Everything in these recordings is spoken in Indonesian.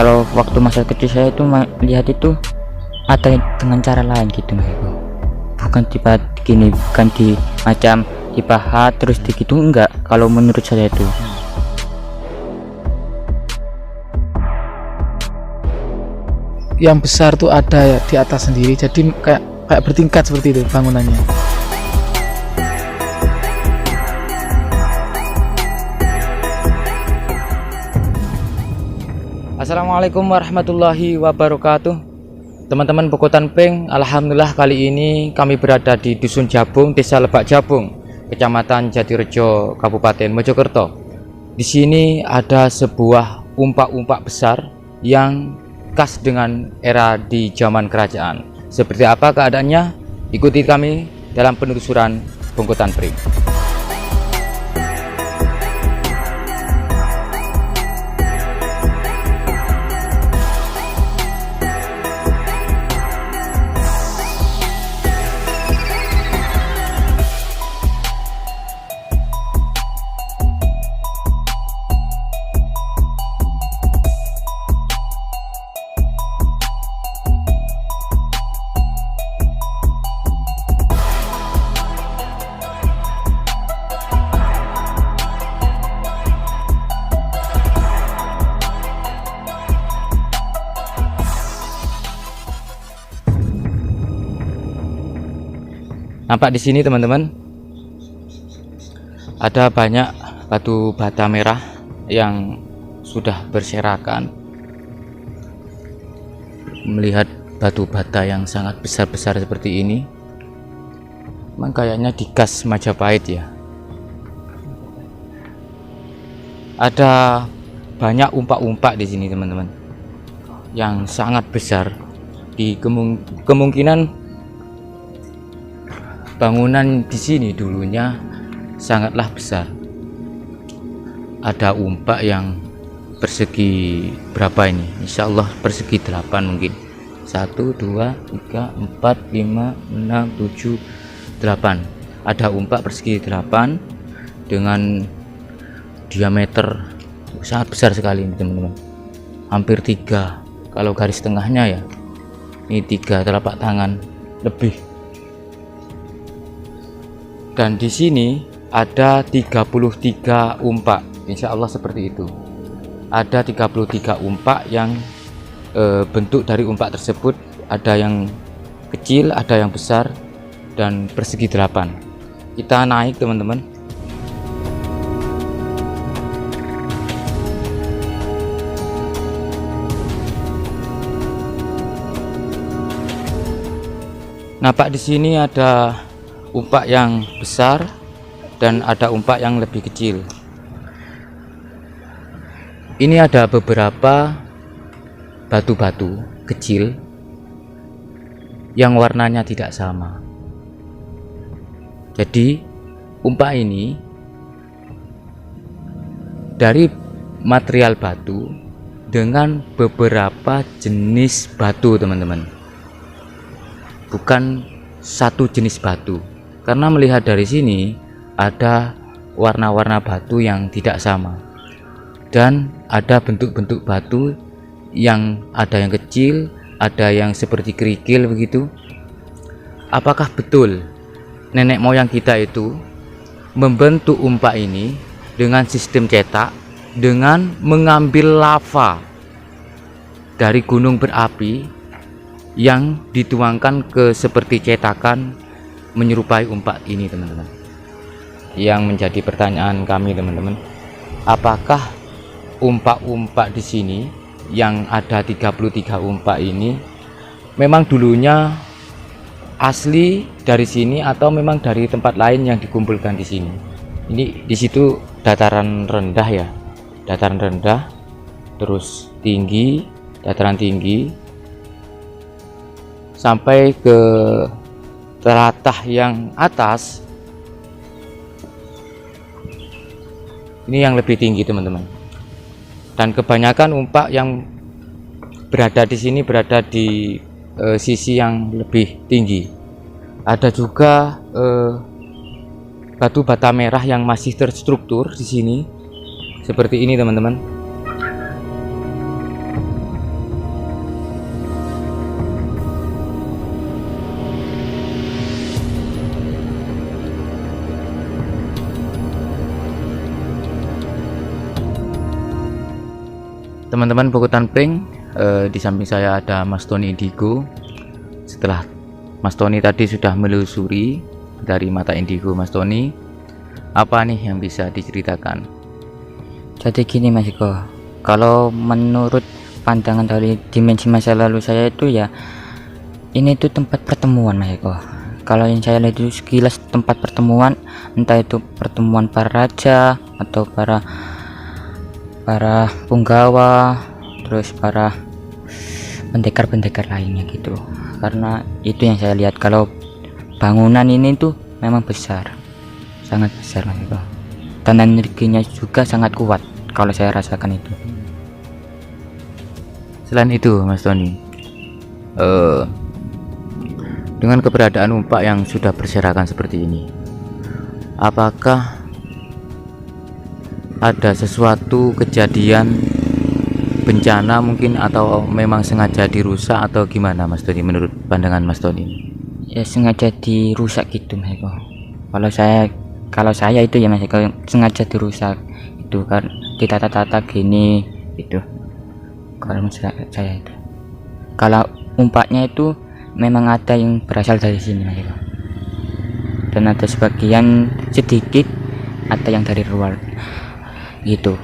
kalau waktu masa kecil saya itu lihat itu ada dengan cara lain gitu Mas Eko. Bukan tiba gini, ganti macam dipahat terus gitu, enggak. Kalau menurut saya itu yang besar tuh ada ya di atas sendiri, jadi kayak bertingkat seperti itu bangunannya. Assalamualaikum warahmatullahi wabarakatuh. Teman-teman Bokotan Peng, alhamdulillah kali ini kami berada di Dusun Jabung, Desa Lebak Jabung, Kecamatan Jatirejo, Kabupaten Mojokerto. Di sini ada sebuah umpak-umpak besar yang khas dengan era di zaman kerajaan. Seperti apa keadaannya? Ikuti kami dalam penelusuran Bokotan Peng. Nampak di sini teman-teman, ada banyak batu bata merah yang sudah berserakan. Melihat batu bata yang sangat besar-besar seperti ini, memang kayaknya digas Majapahit ya. Ada banyak umpak-umpak di sini teman-teman, yang sangat besar. Di kemungkinan bangunan di sini dulunya sangatlah besar. Ada umpak yang persegi berapa ini? Insya Allah persegi 8 mungkin. 1, 2, 3, 4, 5, 6, 7, 8. Ada umpak persegi 8 dengan diameter sangat besar sekali ini teman-teman. Hampir 3 kalau garis tengahnya ya. Ini 3 telapak tangan lebih. Dan di sini ada 33 umpak, insya Allah seperti itu. Ada 33 umpak yang bentuk dari umpak tersebut, ada yang kecil, ada yang besar, dan persegi 8. Kita naik teman-teman. Nampak di sini ada umpak yang besar dan ada umpak yang lebih kecil. Ini ada beberapa batu-batu kecil yang warnanya tidak sama. Jadi umpak ini dari material batu dengan beberapa jenis batu teman-teman, bukan satu jenis batu. Karena melihat dari sini ada warna-warna batu yang tidak sama, dan ada bentuk-bentuk batu yang ada yang kecil, ada yang seperti kerikil begitu. Apakah betul nenek moyang kita itu membentuk umpak ini dengan sistem cetak, dengan mengambil lava dari gunung berapi yang dituangkan ke seperti cetakan menyerupai umpak ini teman-teman? Yang menjadi pertanyaan kami teman-teman, apakah umpak-umpak di sini yang ada 33 umpak ini memang dulunya asli dari sini atau memang dari tempat lain yang dikumpulkan di sini? Ini di situ dataran rendah ya, dataran rendah, terus tinggi, dataran tinggi, sampai ke telatah yang atas ini yang lebih tinggi teman-teman. Dan kebanyakan umpak yang berada di sini berada di sisi yang lebih tinggi. Ada juga batu bata merah yang masih terstruktur di sini seperti ini teman-teman. Teman-teman Pokutan Pring, di samping saya ada Mas Tony Indigo. Setelah Mas Tony tadi sudah menelusuri dari mata indigo Mas Tony, apa nih yang bisa diceritakan? Jadi gini Mas Eko, kalau menurut pandangan dari dimensi masa lalu saya itu ya, ini tuh tempat pertemuan Mas Eko. Kalau yang saya lihat itu sekilas tempat pertemuan, entah itu pertemuan para raja atau para punggawa, terus para pendekar-pendekar lainnya gitu. Karena itu yang saya lihat, kalau bangunan ini tuh memang besar, sangat besar Mas Eko. Dan energinya juga sangat kuat kalau saya rasakan itu. Selain itu Mas Tony, dengan keberadaan umpak yang sudah berserakan seperti ini, apakah ada sesuatu kejadian bencana mungkin, atau memang sengaja dirusak atau gimana Mas Tony menurut pandangan Mas Tony? Ya sengaja dirusak gitu Mas Eko. Kalau saya itu ya Mas Eko, sengaja dirusak itu kan, ditata-tata gini gitu. Kalau saya itu, kalau umpaknya itu memang ada yang berasal dari sini Mas Eko, dan ada sebagian sedikit ada yang dari luar gitu.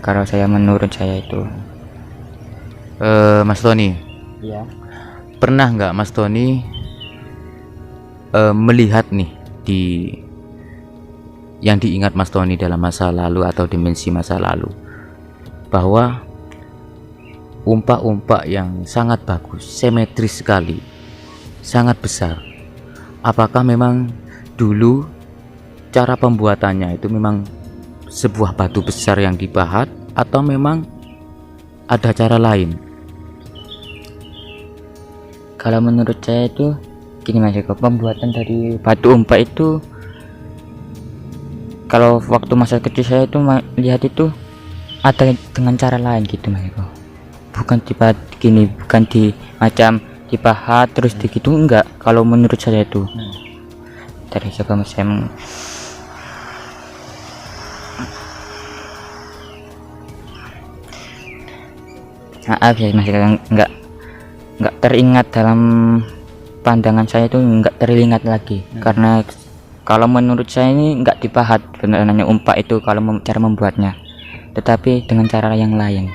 Kalau menurut saya itu. Mas Tony, Ya. pernah nggak Mas Tony melihat nih yang diingat Mas Tony dalam masa lalu atau dimensi masa lalu, bahwa umpak-umpak yang sangat bagus, simetris sekali, sangat besar, apakah memang dulu cara pembuatannya itu memang sebuah batu besar yang dipahat, atau memang ada cara lain? Kalau menurut saya itu gini Mas Eko, pembuatan dari batu umpak itu, kalau waktu masa kecil saya itu lihat itu ada dengan cara lain gitu Mas Eko. Bukan tiba gini, bukan di macam dipahat terus digitu, enggak. Kalau menurut saya itu dari coba Mas maaf ya Mas Eko, enggak teringat dalam pandangan saya itu, enggak teringat lagi. Karena kalau menurut saya ini enggak dipahat sebenarnya umpak itu kalau cara membuatnya, tetapi dengan cara yang lain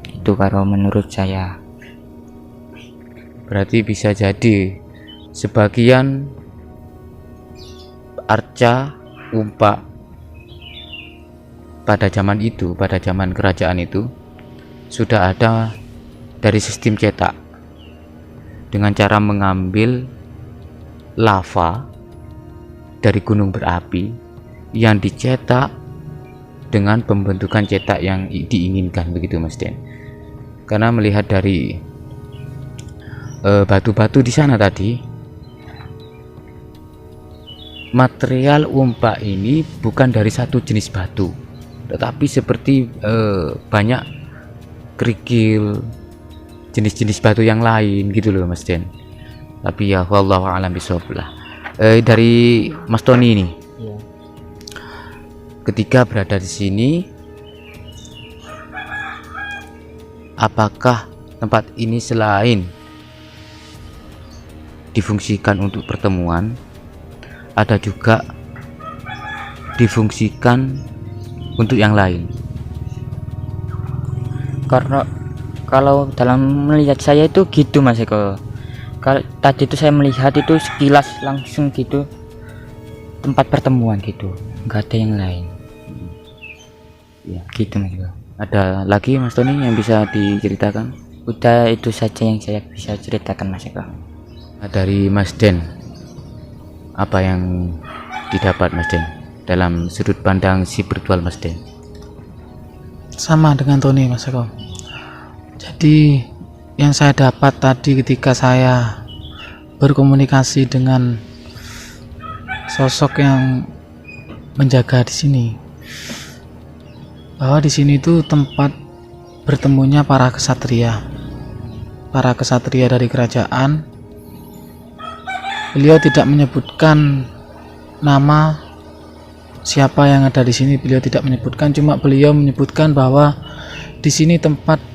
itu kalau menurut saya. Berarti bisa jadi sebagian arca umpak pada zaman itu, pada zaman kerajaan itu, sudah ada dari sistem cetak, dengan cara mengambil lava dari gunung berapi yang dicetak dengan pembentukan cetak yang diinginkan, begitu Mas Den. Karena melihat dari batu-batu di sana tadi, material umpak ini bukan dari satu jenis batu, tetapi seperti banyak kerikil, jenis-jenis batu yang lain gitu loh Mas Den. Tapi ya wallahu a'lam bishawab lah. Dari Mas Tony ini, ketika berada di sini, apakah tempat ini selain difungsikan untuk pertemuan, ada juga difungsikan untuk yang lain? Karena kalau dalam melihat saya itu gitu Mas Eko, kalau tadi itu saya melihat itu sekilas langsung gitu, tempat pertemuan gitu, nggak ada yang lain ya gitu Mas Eko. Ada lagi Mas Tony yang bisa diceritakan? Udah itu saja yang saya bisa ceritakan Mas Eko. Nah, dari Mas Den, apa yang didapat Mas Den dalam sudut pandang spiritual Mas Den? Sama dengan Tony Mas Eko. Jadi yang saya dapat tadi ketika saya berkomunikasi dengan sosok yang menjaga di sini, bahwa di sini itu tempat bertemunya para kesatria dari kerajaan. Beliau tidak menyebutkan nama siapa yang ada di sini, beliau tidak menyebutkan, cuma beliau menyebutkan bahwa di sini tempat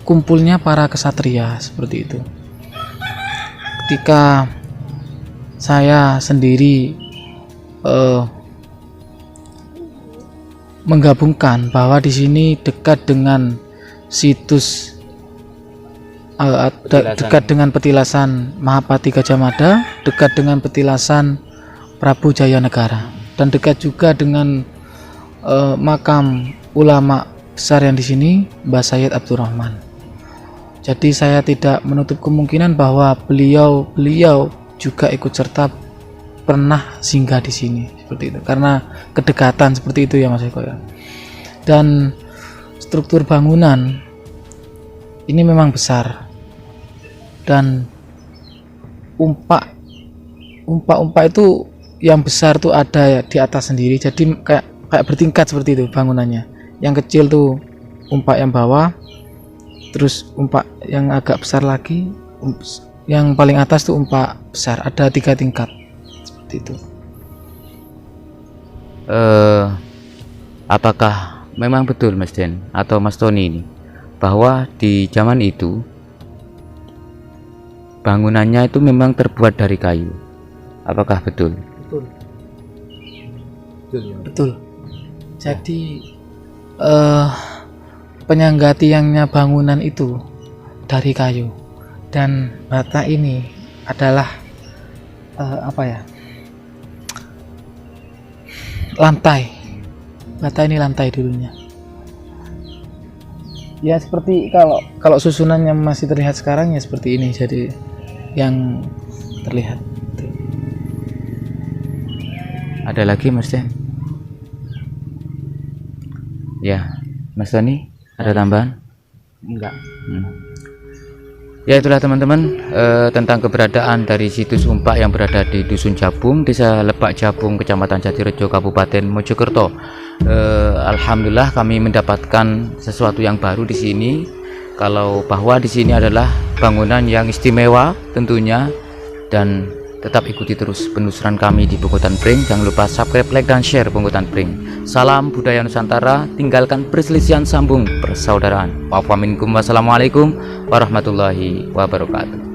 kumpulnya para kesatria seperti itu. Ketika saya sendiri menggabungkan bahwa di sini dekat dengan situs dekat dengan petilasan Mahapati Gajah Mada, dekat dengan petilasan Prabu Jayanegara, dan dekat juga dengan makam ulama besar yang di sini, Mbah Sayyid Abdurrahman. Jadi saya tidak menutup kemungkinan bahwa beliau juga ikut serta pernah singgah di sini seperti itu, karena kedekatan seperti itu ya Mas Eko ya. Dan struktur bangunan ini memang besar, dan umpak itu yang besar tuh ada ya di atas sendiri, jadi kayak bertingkat seperti itu bangunannya. Yang kecil tuh umpak yang bawah, terus umpak yang agak besar lagi, yang paling atas tuh umpak besar, ada 3 tingkat seperti itu. Apakah memang betul Mas Den atau Mas Tony ini bahwa di zaman itu bangunannya itu memang terbuat dari kayu? Apakah betul? Betul. Jadi penyangga tiangnya bangunan itu dari kayu, dan bata ini adalah lantai. Bata ini lantai dulunya. Ya seperti kalau susunannya masih terlihat sekarang ya seperti ini, jadi yang terlihat. Ada lagi Mas Den? Ya, Mas Tony, ada tambahan? Enggak. Ya itulah teman-teman tentang keberadaan dari situs umpak yang berada di Dusun Jabung, Desa Lebak Jabung, Kecamatan Jatirejo, Kabupaten Mojokerto. Alhamdulillah kami mendapatkan sesuatu yang baru di sini, kalau bahwa di sini adalah bangunan yang istimewa tentunya, dan tetap ikuti terus penelusuran kami di Bongkotan Pring. Jangan lupa subscribe, like, dan share Bongkotan Pring. Salam budaya Nusantara, tinggalkan perselisihan, sambung persaudaraan. Wassalamualaikum warahmatullahi wabarakatuh.